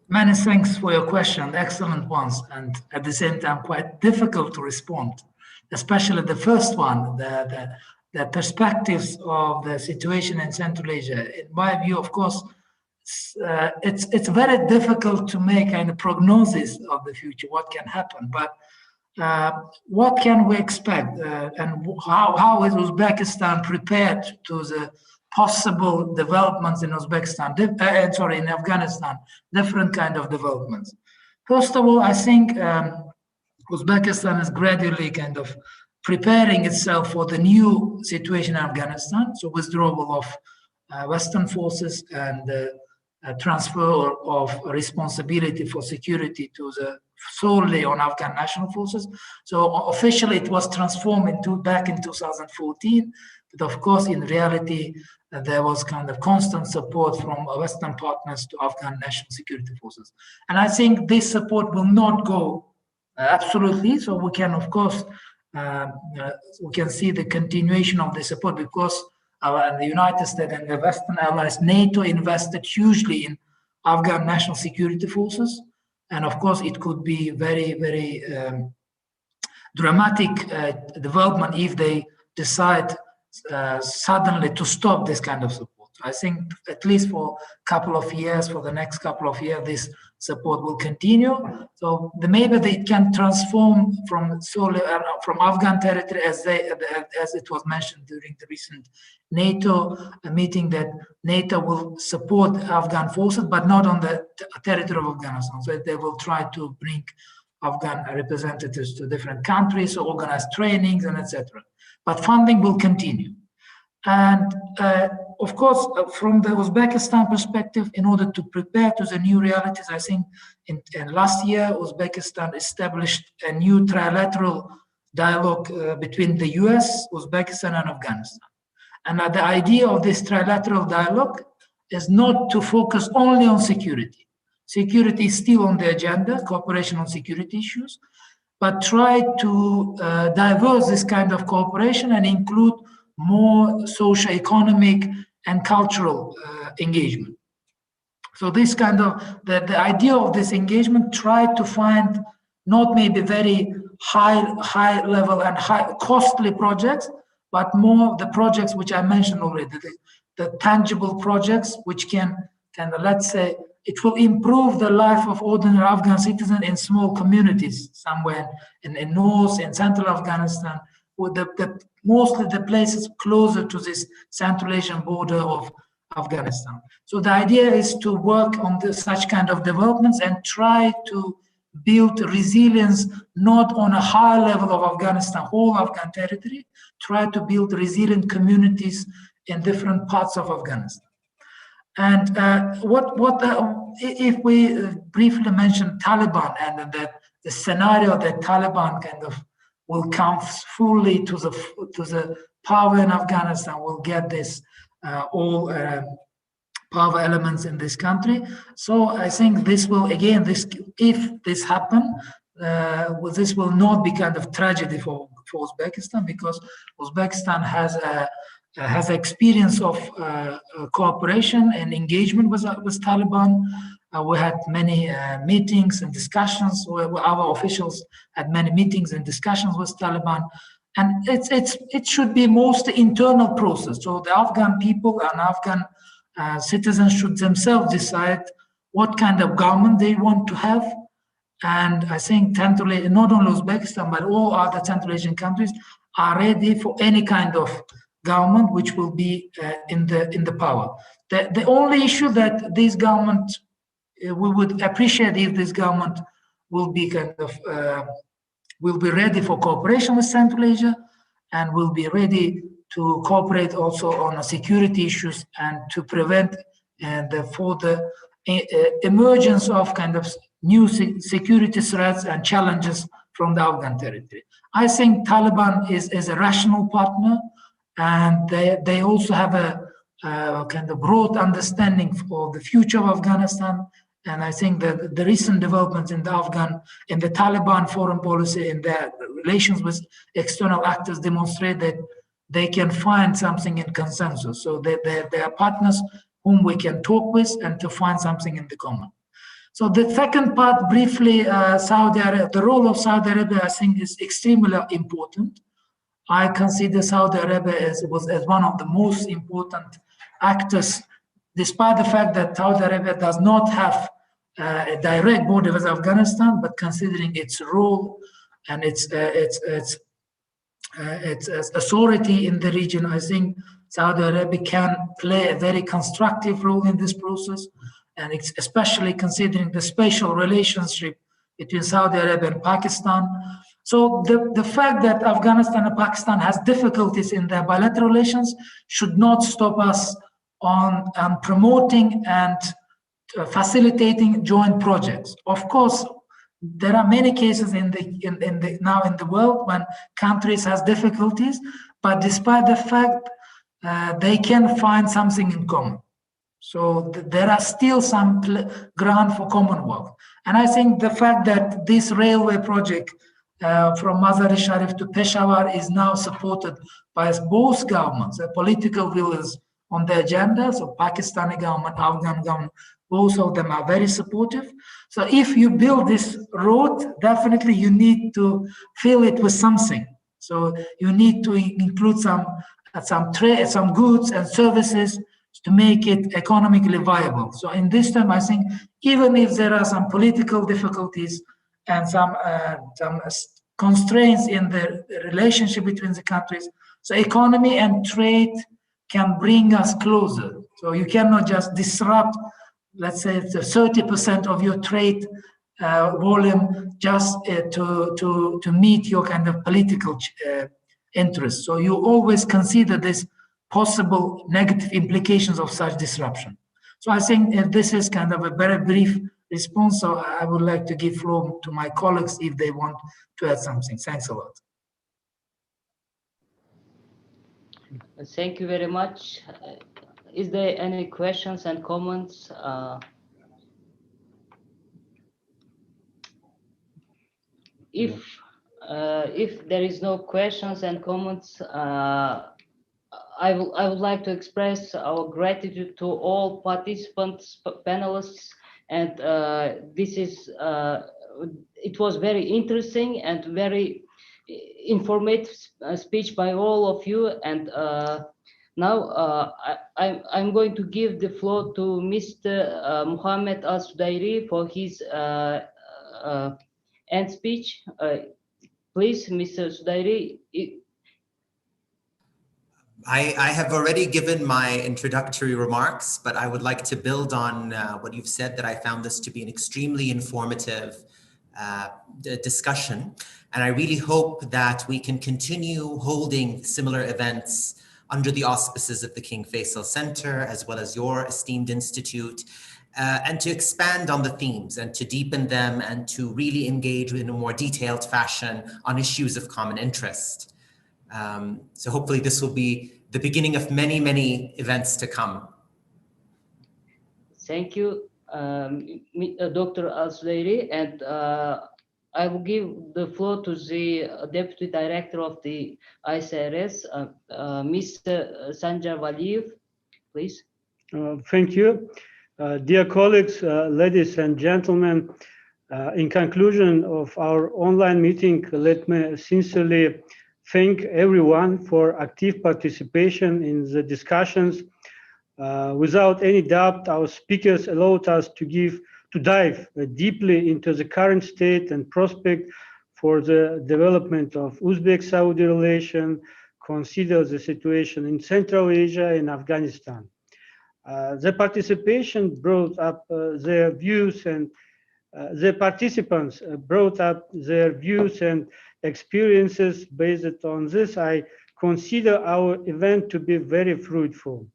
Many thanks for your question, excellent ones, and at the same time quite difficult to respond, especially the first one, the perspectives of the situation in Central Asia. In my view, of course, it's very difficult to make a prognosis of the future, what can happen, but what can we expect, and how is Uzbekistan prepared to the possible developments in Uzbekistan, in Afghanistan, different kind of developments. First of all, I think Uzbekistan is gradually kind of preparing itself for the new situation in Afghanistan, so withdrawal of Western forces and transfer of responsibility for security to the solely on Afghan national forces. So officially it was transformed back in 2014, but of course in reality there was kind of constant support from Western partners to Afghan national security forces. And I think this support will not go absolutely, so we can of course we can see the continuation of the support, because the United States and the Western allies, NATO invested hugely in Afghan national security forces. And of course, it could be very, very dramatic development if they decide suddenly to stop this kind of support. I think at least for a couple of years, for the next couple of years, this support will continue. So maybe they can transform from Afghan territory, as it was mentioned during the recent NATO meeting, that NATO will support Afghan forces, but not on the territory of Afghanistan. So they will try to bring Afghan representatives to different countries, so organize trainings and etc. But funding will continue. And of course, from the Uzbekistan perspective, in order to prepare to the new realities, I think in last year, Uzbekistan established a new trilateral dialogue between the US, Uzbekistan, and Afghanistan. And the idea of this trilateral dialogue is not to focus only on security. Security is still on the agenda, cooperation on security issues, but try to diverse this kind of cooperation and include more socio-economic and cultural engagement. So this kind of, the idea of this engagement, try to find not maybe very high level and high costly projects, but more the projects which I mentioned already, the tangible projects which can let's say, it will improve the life of ordinary Afghan citizens in small communities somewhere in North and Central Afghanistan, with mostly the places closer to this Central Asian border of Afghanistan. So the idea is to work on such kind of developments and try to build resilience, not on a high level of Afghanistan, whole Afghan territory, try to build resilient communities in different parts of Afghanistan. And if we briefly mention Taliban and the scenario that Taliban kind of will come fully to the power in Afghanistan, will get this all power elements in this country. So I think this will, again, if this happen, this will not be kind of tragedy for Uzbekistan, because Uzbekistan has has experience of cooperation and engagement with Taliban. We had many meetings and discussions where our officials had many meetings and discussions with Taliban. And it should be mostly internal process. So the Afghan people and Afghan citizens should themselves decide what kind of government they want to have. And I think not only Uzbekistan, but all other Central Asian countries are ready for any kind of government which will be in the power. The only issue that this government, we would appreciate if this government will be will be ready for cooperation with Central Asia and will be ready to cooperate also on security issues and to prevent the emergence of kind of new security threats and challenges from the Afghan territory. I think Taliban is a rational partner, and they also have a kind of broad understanding for the future of Afghanistan. And I think that the recent developments in the Taliban foreign policy and their relations with external actors demonstrate that they can find something in consensus. So they are partners whom we can talk with and to find something in the common. So the second part, briefly, Saudi Arabia, the role of Saudi Arabia, I think, is extremely important. I consider Saudi Arabia as one of the most important actors, despite the fact that Saudi Arabia does not have a direct border with Afghanistan, but considering its role and its authority in the region, I think Saudi Arabia can play a very constructive role in this process, and it's especially considering the special relationship between Saudi Arabia and Pakistan. So the fact that Afghanistan and Pakistan has difficulties in their bilateral relations should not stop us on promoting and facilitating joint projects. Of course, there are many cases now in the world when countries has difficulties, but despite the fact they can find something in common. So there are still some ground for common work. And I think the fact that this railway project from Mazar-e-Sharif to Peshawar is now supported by both governments. The political will is on the agenda. So Pakistani government, Afghan government, both of them are very supportive. So if you build this road, definitely you need to fill it with something. So you need to include some trade, some goods and services to make it economically viable. So in this time, I think even if there are some political difficulties and some constraints in the relationship between the countries, so economy and trade can bring us closer. So you cannot just disrupt, let's say, 30% of your trade volume just to meet your kind of political interests. So you always consider this possible negative implications of such disruption. So I think this is kind of a very brief response. So I would like to give floor to my colleagues if they want to add something. Thanks a lot. Thank you very much. Is there any questions and comments? If there is no questions and comments, I would like to express our gratitude to all participants, panelists, and it was very interesting and very informative speech by all of you. And now I'm going to give the floor to Mr. Mohammed Al-Sudairi for his end speech. Please, Mr. Sudairi. I have already given my introductory remarks, but I would like to build on what you've said, that I found this to be an extremely informative discussion. And I really hope that we can continue holding similar events under the auspices of the King Faisal Center, as well as your esteemed institute, and to expand on the themes and to deepen them and to really engage in a more detailed fashion on issues of common interest. So hopefully this will be the beginning of many, many events to come. Thank you, Dr. Al-Sudairi. And I will give the floor to the Deputy Director of the ICRS, Mr. Sanjar Valiev, please. Thank you. Dear colleagues, ladies and gentlemen, in conclusion of our online meeting, let me sincerely thank everyone for active participation in the discussions. Without any doubt, our speakers allowed us to dive deeply into the current state and prospect for the development of Uzbek-Saudi relation, consider the situation in Central Asia and Afghanistan. The participation brought up their views and the participants brought up their views and experiences. Based on this, I consider our event to be very fruitful.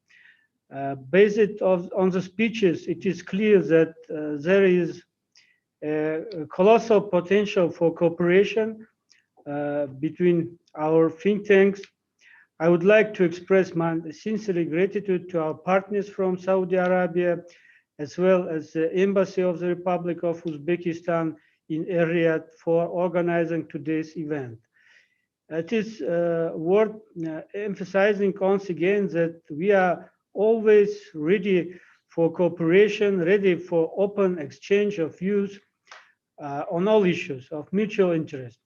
Based on the speeches, it is clear that there is a colossal potential for cooperation between our think tanks. I would like to express my sincere gratitude to our partners from Saudi Arabia, as well as the Embassy of the Republic of Uzbekistan in Riyadh for organizing today's event. It is worth emphasizing once again that we are always ready for cooperation, ready for open exchange of views on all issues of mutual interest.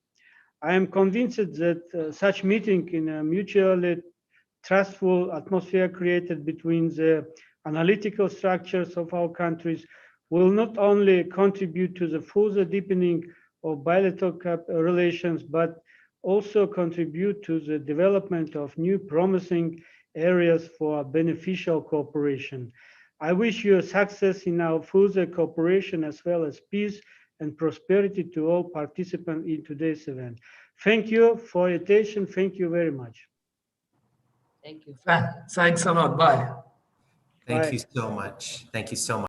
I am convinced that such meeting in a mutually trustful atmosphere created between the analytical structures of our countries will not only contribute to the further deepening of bilateral relations, but also contribute to the development of new promising areas for beneficial cooperation. I wish you success in our further cooperation as well as peace and prosperity to all participants in today's event. Thank you for your attention. Thank you very much. Thank you. Thanks a lot. Bye. Thank you so much. Thank you so much.